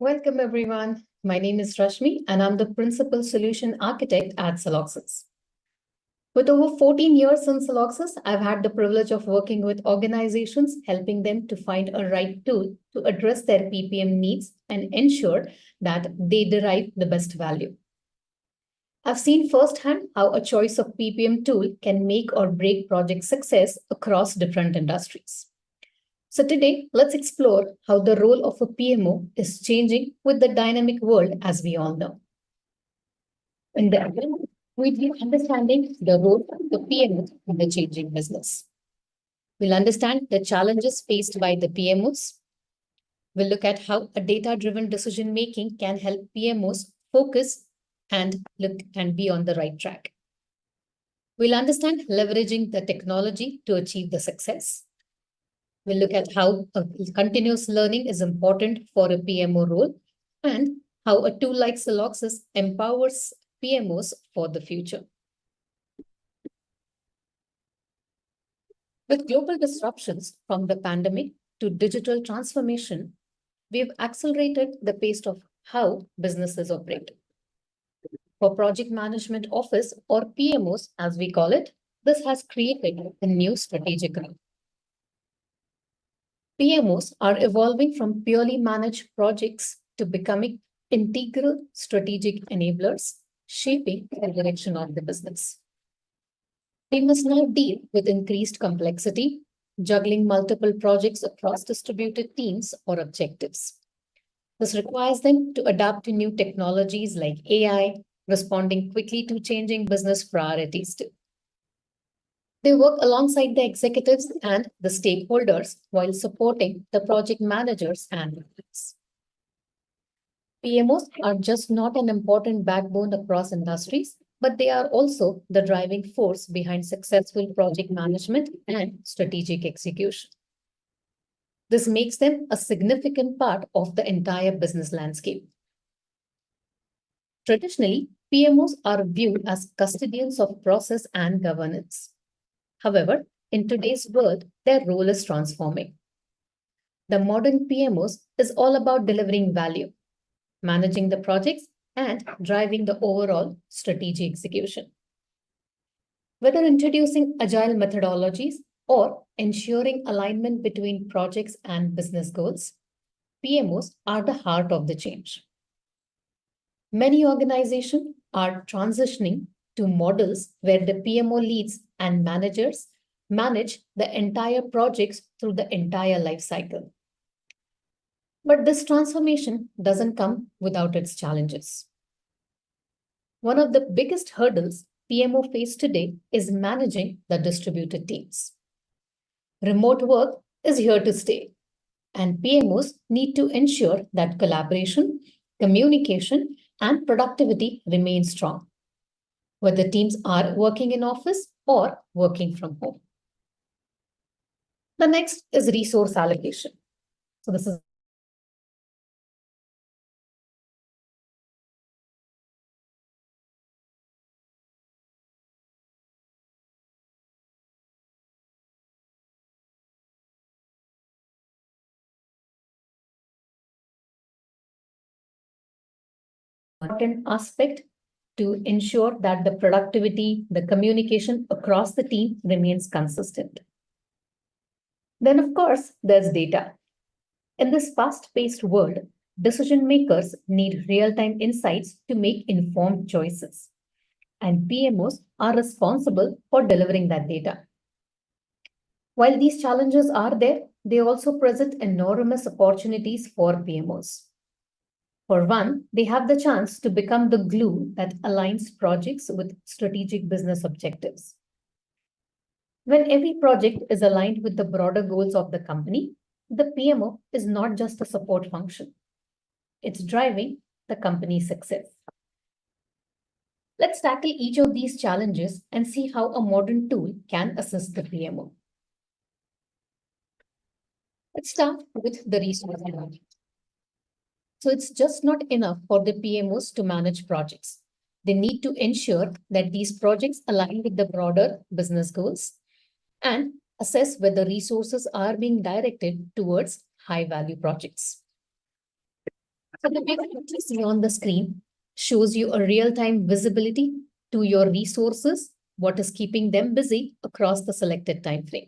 Welcome, everyone. My name is Rashmi, and I'm the Principal Solution Architect at Celoxis. With over 14 years in Celoxis, I've had the privilege of working with organizations, helping them to find a right tool to address their PPM needs and ensure that they derive the best value. I've seen firsthand how a choice of PPM tool can make or break project success across different industries. So today, let's explore how the role of a PMO is changing with the dynamic world, as we all know. In the end, we'll be understanding the role of the PMO in the changing business. We'll understand the challenges faced by the PMOs. We'll look at how a data-driven decision-making can help PMOs focus and look and be on the right track. We'll understand leveraging the technology to achieve the success. We'll look at how continuous learning is important for a PMO role and how a tool like Celoxis empowers PMOs for the future. With global disruptions from the pandemic to digital transformation, we've accelerated the pace of how businesses operate. For Project Management Office, or PMOs as we call it, this has created a new strategic role. PMOs are evolving from purely managed projects to becoming integral strategic enablers, shaping the direction of the business. They must now deal with increased complexity, juggling multiple projects across distributed teams or objectives. This requires them to adapt to new technologies like AI, responding quickly to changing business priorities too. They work alongside the executives and the stakeholders while supporting the project managers and leaders. PMOs are just not an important backbone across industries, but they are also the driving force behind successful project management and strategic execution. This makes them a significant part of the entire business landscape. Traditionally, PMOs are viewed as custodians of process and governance. However, in today's world, their role is transforming. The modern PMOs is all about delivering value, managing the projects, and driving the overall strategic execution. Whether introducing agile methodologies or ensuring alignment between projects and business goals, PMOs are the heart of the change. Many organizations are transitioning to models where the PMO leads and managers manage the entire projects through the entire life cycle. But this transformation doesn't come without its challenges. One of the biggest hurdles PMO face today is managing the distributed teams. Remote work is here to stay, and PMOs need to ensure that collaboration, communication, and productivity remain strong, whether teams are working in office or working from home. The next is resource allocation. So this is an important aspect to ensure that the productivity, the communication across the team remains consistent. Then, of course, there's data. In this fast-paced world, decision makers need real-time insights to make informed choices, and PMOs are responsible for delivering that data. While these challenges are there, they also present enormous opportunities for PMOs. For one, they have the chance to become the glue that aligns projects with strategic business objectives. When every project is aligned with the broader goals of the company, the PMO is not just a support function. It's driving the company's success. Let's tackle each of these challenges and see how a modern tool can assist the PMO. Let's start with the resource management. So it's just not enough for the PMOs to manage projects. They need to ensure that these projects align with the broader business goals and assess whether resources are being directed towards high-value projects. So the view that you see on the screen shows you a real-time visibility to your resources, what is keeping them busy across the selected time frame.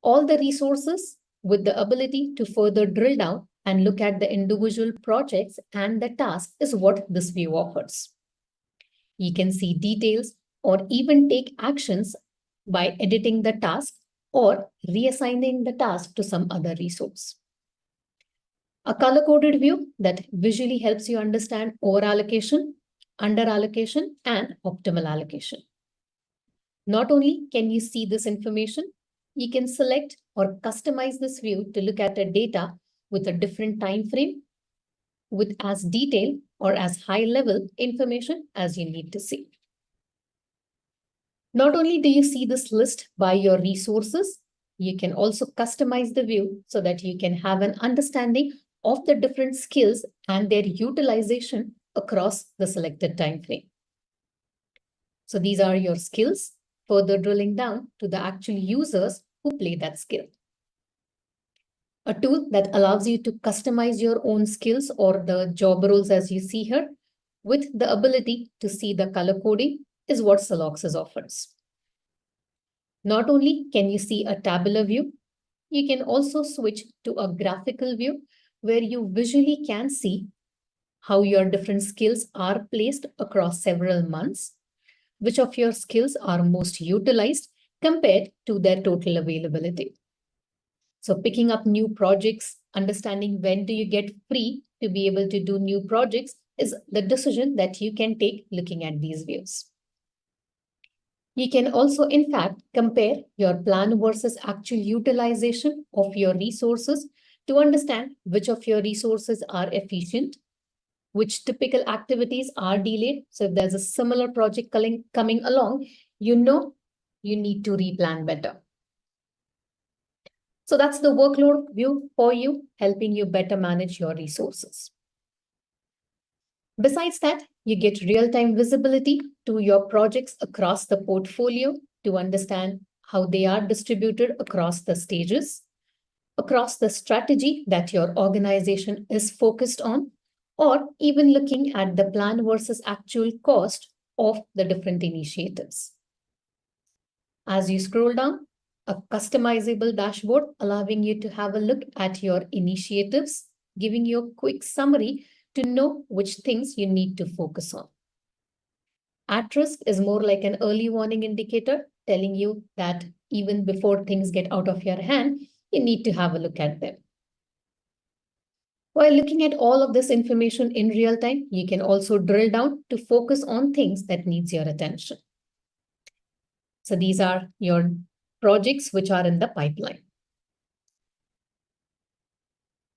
All the resources with the ability to further drill down and look at the individual projects and the task is what this view offers. You can see details or even take actions by editing the task or reassigning the task to some other resource. A color-coded view that visually helps you understand over-allocation, under-allocation, and optimal allocation. Not only can you see this information, you can select or customize this view to look at the data with a different time frame, with as detailed or as high-level information as you need to see. Not only do you see this list by your resources, you can also customize the view so that you can have an understanding of the different skills and their utilization across the selected time frame. So these are your skills, further drilling down to the actual users who play that skill. A tool that allows you to customize your own skills or the job roles as you see here with the ability to see the color coding is what Celoxis offers. Not only can you see a tabular view, you can also switch to a graphical view where you visually can see how your different skills are placed across several months, which of your skills are most utilized compared to their total availability. So picking up new projects, understanding when do you get free to be able to do new projects is the decision that you can take looking at these views. You can also, in fact, compare your plan versus actual utilization of your resources to understand which of your resources are efficient, which typical activities are delayed. So if there's a similar project coming along, you know you need to replan better. So that's the workload view for you, helping you better manage your resources. Besides that, you get real-time visibility to your projects across the portfolio to understand how they are distributed across the stages, across the strategy that your organization is focused on, or even looking at the plan versus actual cost of the different initiatives. As you scroll down, a customizable dashboard allowing you to have a look at your initiatives, giving you a quick summary to know which things you need to focus on. At risk is more like an early warning indicator telling you that even before things get out of your hand, you need to have a look at them. While looking at all of this information in real time, you can also drill down to focus on things that needs your attention. So these are your projects which are in the pipeline.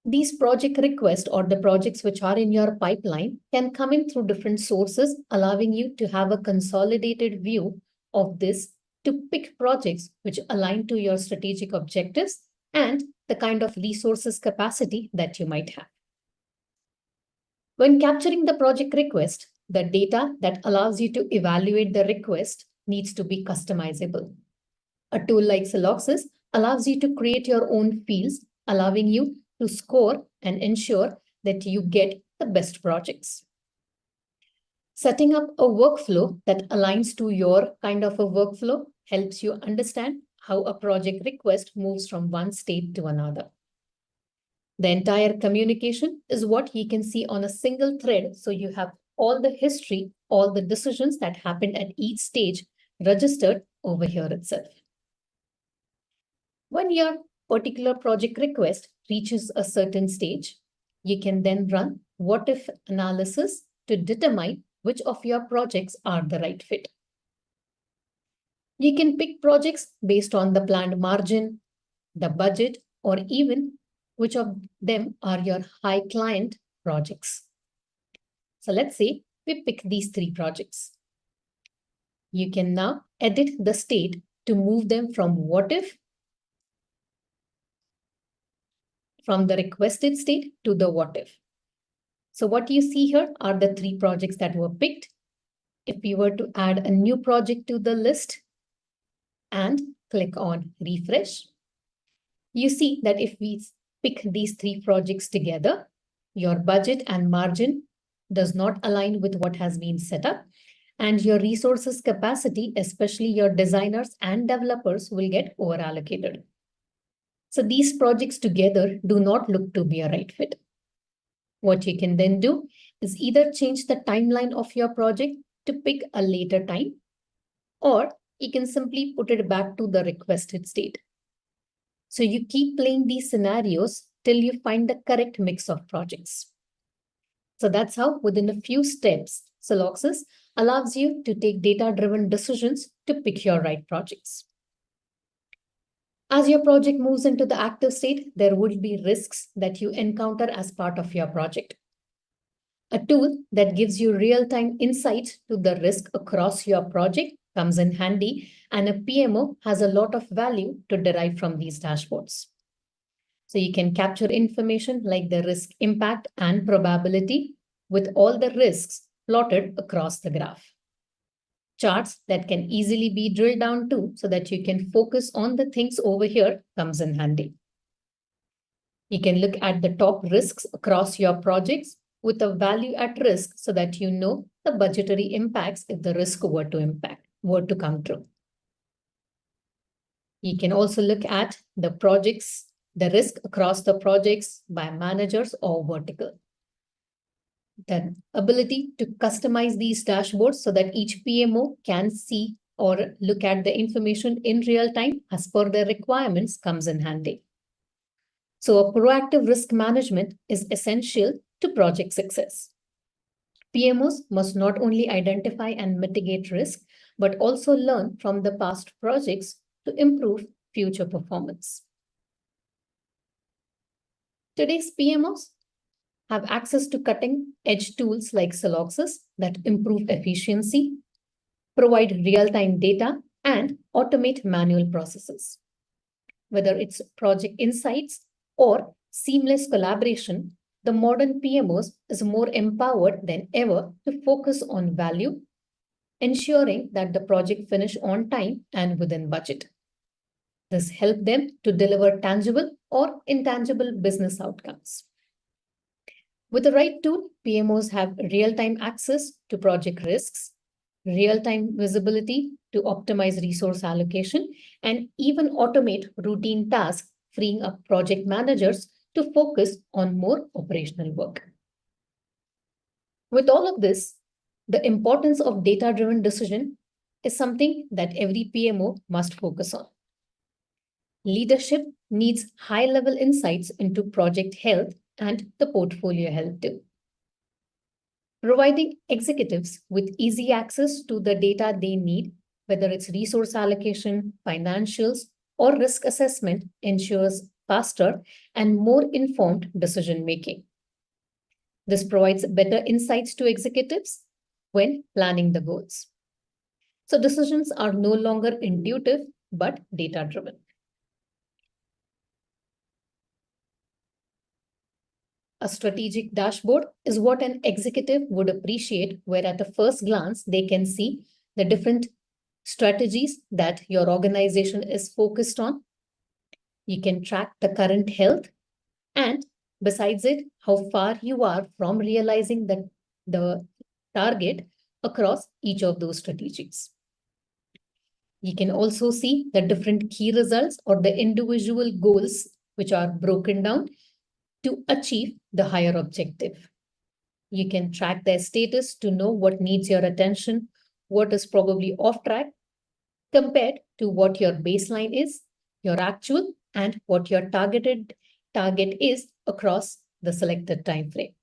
These project requests or the projects which are in your pipeline can come in through different sources, allowing you to have a consolidated view of this to pick projects which align to your strategic objectives and the kind of resources capacity that you might have. When capturing the project request, the data that allows you to evaluate the request needs to be customizable. A tool like Celoxis allows you to create your own fields, allowing you to score and ensure that you get the best projects. Setting up a workflow that aligns to your kind of a workflow helps you understand how a project request moves from one state to another. The entire communication is what you can see on a single thread. So you have all the history, all the decisions that happened at each stage registered over here itself. When your particular project request reaches a certain stage, you can then run what-if analysis to determine which of your projects are the right fit. You can pick projects based on the planned margin, the budget, or even which of them are your high client projects. So let's say we pick these 3 projects. You can now edit the state to move them from what-if from the requested state to the what-if. So what you see here are the 3 projects that were picked. If we were to add a new project to the list and click on refresh, you see that if we pick these three projects together, your budget and margin does not align with what has been set up, and your resources capacity, especially your designers and developers, will get overallocated. So these projects together do not look to be a right fit. What you can then do is either change the timeline of your project to pick a later time, or you can simply put it back to the requested state. So you keep playing these scenarios till you find the correct mix of projects. So that's how, within a few steps, Celoxis allows you to take data-driven decisions to pick your right projects. As your project moves into the active state, there will be risks that you encounter as part of your project. A tool that gives you real-time insight to the risk across your project comes in handy, and a PMO has a lot of value to derive from these dashboards. So you can capture information like the risk impact and probability with all the risks plotted across the graph. Charts that can easily be drilled down to so that you can focus on the things over here comes in handy. You can look at the top risks across your projects with a value at risk so that you know the budgetary impacts if the risk were to come true. You can also look at the projects, the risk across the projects by managers or vertical. The ability to customize these dashboards so that each PMO can see or look at the information in real time as per their requirements comes in handy. So a proactive risk management is essential to project success. PMOs must not only identify and mitigate risk, but also learn from the past projects to improve future performance. Today's PMOs have access to cutting-edge tools like Celoxis that improve efficiency, provide real-time data, and automate manual processes. Whether it's project insights or seamless collaboration, the modern PMOs is more empowered than ever to focus on value, ensuring that the project finish on time and within budget. This helps them to deliver tangible or intangible business outcomes. With the right tool, PMOs have real-time access to project risks, real-time visibility to optimize resource allocation, and even automate routine tasks, freeing up project managers to focus on more operational work. With all of this, the importance of data-driven decision is something that every PMO must focus on. Leadership needs high-level insights into project health and the portfolio health too. Providing executives with easy access to the data they need, whether it's resource allocation, financials, or risk assessment, ensures faster and more informed decision-making. This provides better insights to executives when planning the goals. So decisions are no longer intuitive, but data-driven. A strategic dashboard is what an executive would appreciate, where at a first glance, they can see the different strategies that your organization is focused on. You can track the current health, and besides it, how far you are from realizing the target across each of those strategies. You can also see the different key results or the individual goals which are broken down to achieve the higher objective. You can track their status to know what needs your attention, what is probably off track, compared to what your baseline is, your actual, and what your target is across the selected time frame.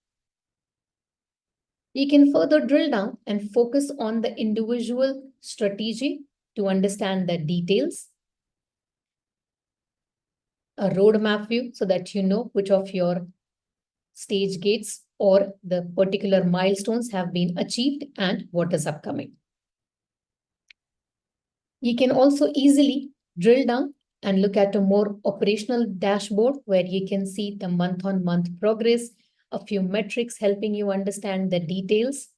You can further drill down and focus on the individual strategy to understand the details, a roadmap view so that you know which of your stage gates or the particular milestones have been achieved and what is upcoming. You can also easily drill down and look at a more operational dashboard where you can see the month-on-month progress, a few metrics helping you understand the details,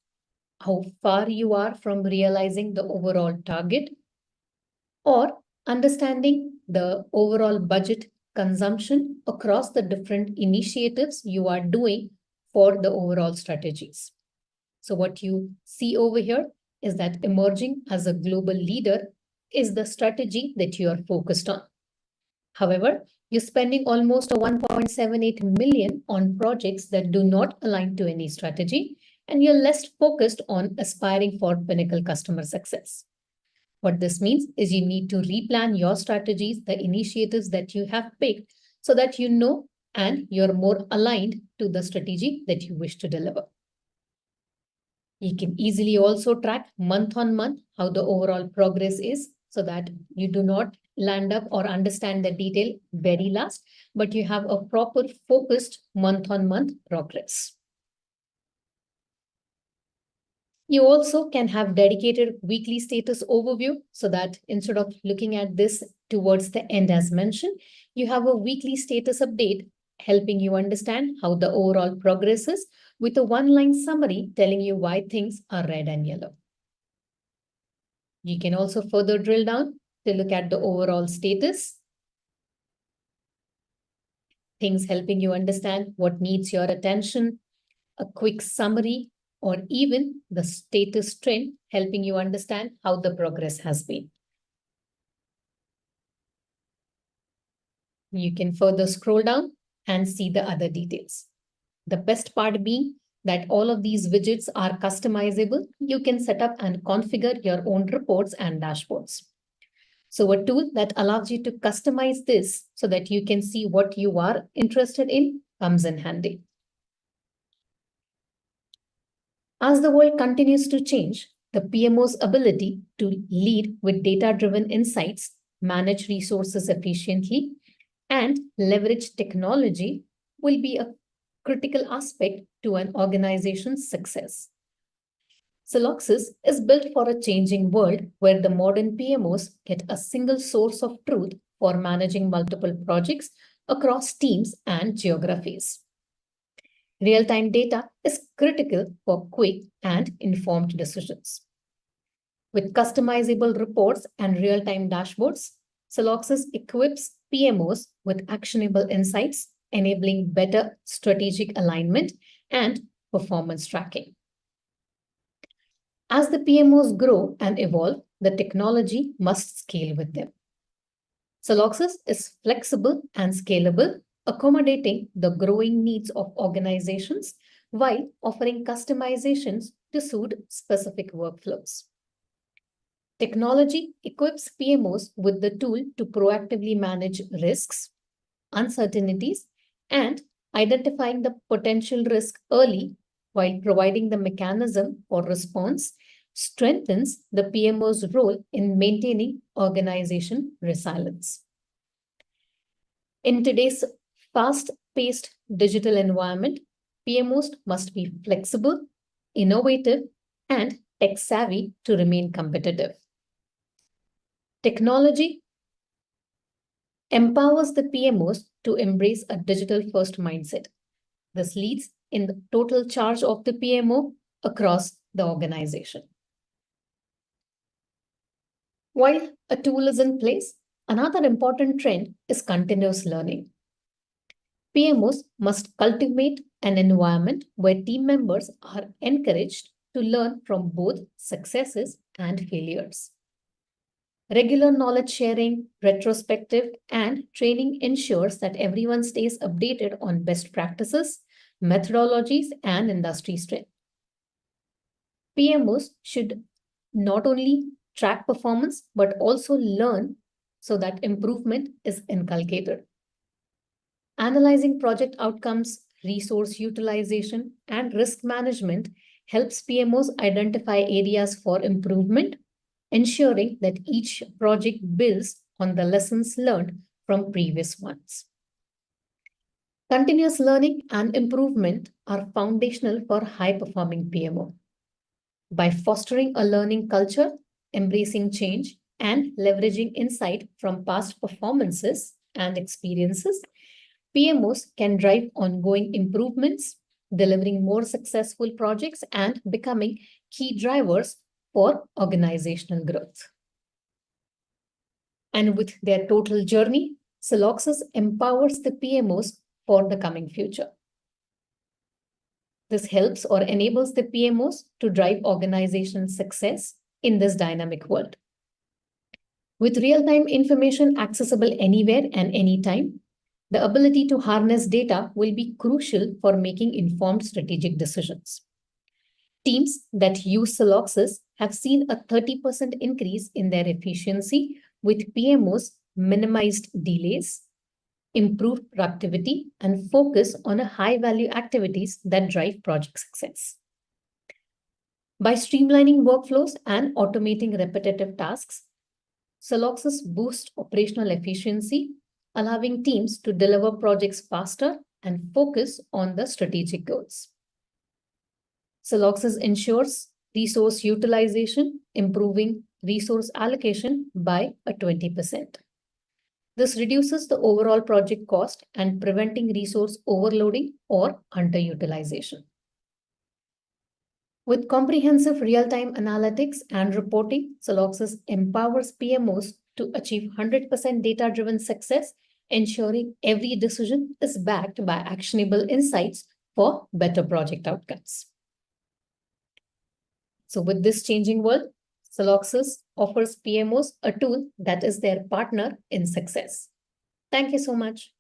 how far you are from realizing the overall target, or understanding the overall budget consumption across the different initiatives you are doing for the overall strategies. So what you see over here is that emerging as a global leader is the strategy that you are focused on. However, you're spending almost a 1.78 million on projects that do not align to any strategy, and you're less focused on aspiring for pinnacle customer success. What this means is you need to replan your strategies, the initiatives that you have picked, so that you know and you're more aligned to the strategy that you wish to deliver. You can easily also track month on month how the overall progress is so that you do not land up or understand the detail very last, but you have a proper focused month on month progress. You also can have dedicated weekly status overview so that instead of looking at this towards the end as mentioned, you have a weekly status update helping you understand how the overall progress is with a one-line summary telling you why things are red and yellow. You can also further drill down to look at the overall status, things helping you understand what needs your attention, a quick summary, or even the status trend helping you understand how the progress has been. You can further scroll down and see the other details. The best part being that all of these widgets are customizable. You can set up and configure your own reports and dashboards. So a tool that allows you to customize this so that you can see what you are interested in comes in handy. As the world continues to change, the PMO's ability to lead with data-driven insights, manage resources efficiently, and leverage technology will be a critical aspect to an organization's success. Celoxis is built for a changing world where the modern PMOs get a single source of truth for managing multiple projects across teams and geographies. Real-time data is critical for quick and informed decisions. With customizable reports and real-time dashboards, Celoxis equips PMOs with actionable insights, enabling better strategic alignment and performance tracking. As the PMOs grow and evolve, the technology must scale with them. Celoxis is flexible and scalable, accommodating the growing needs of organizations while offering customizations to suit specific workflows. Technology equips PMOs with the tool to proactively manage risks, uncertainties, and identifying the potential risk early while providing the mechanism for response strengthens the PMO's role in maintaining organization resilience. In today's fast-paced digital environment, PMOs must be flexible, innovative, and tech-savvy to remain competitive. Technology empowers the PMOs to embrace a digital-first mindset. This leads in the total charge of the PMO across the organization. While a tool is in place, another important trend is continuous learning. PMOs must cultivate an environment where team members are encouraged to learn from both successes and failures. Regular knowledge sharing, retrospective, and training ensures that everyone stays updated on best practices, methodologies, and industry strength. PMOs should not only track performance, but also learn so that improvement is inculcated. Analyzing project outcomes, resource utilization, and risk management helps PMOs identify areas for improvement, ensuring that each project builds on the lessons learned from previous ones. Continuous learning and improvement are foundational for high-performing PMO. By fostering a learning culture, embracing change, and leveraging insight from past performances and experiences, PMOs can drive ongoing improvements, delivering more successful projects, and becoming key drivers for organizational growth. And with their total journey, Celoxis empowers the PMOs for the coming future. This helps or enables the PMOs to drive organization success in this dynamic world. With real-time information accessible anywhere and anytime, the ability to harness data will be crucial for making informed strategic decisions. Teams that use Celoxis have seen a 30% increase in their efficiency, with PMOs minimized delays, improved productivity, and focus on high-value activities that drive project success. By streamlining workflows and automating repetitive tasks, Celoxis boosts operational efficiency, allowing teams to deliver projects faster and focus on the strategic goals. Celoxis ensures resource utilization, improving resource allocation by 20%. This reduces the overall project cost and preventing resource overloading or underutilization. With comprehensive real-time analytics and reporting, Celoxis empowers PMOs to achieve 100% data-driven success, ensuring every decision is backed by actionable insights for better project outcomes. So with this changing world, Celoxis offers PMOs a tool that is their partner in success. Thank you so much.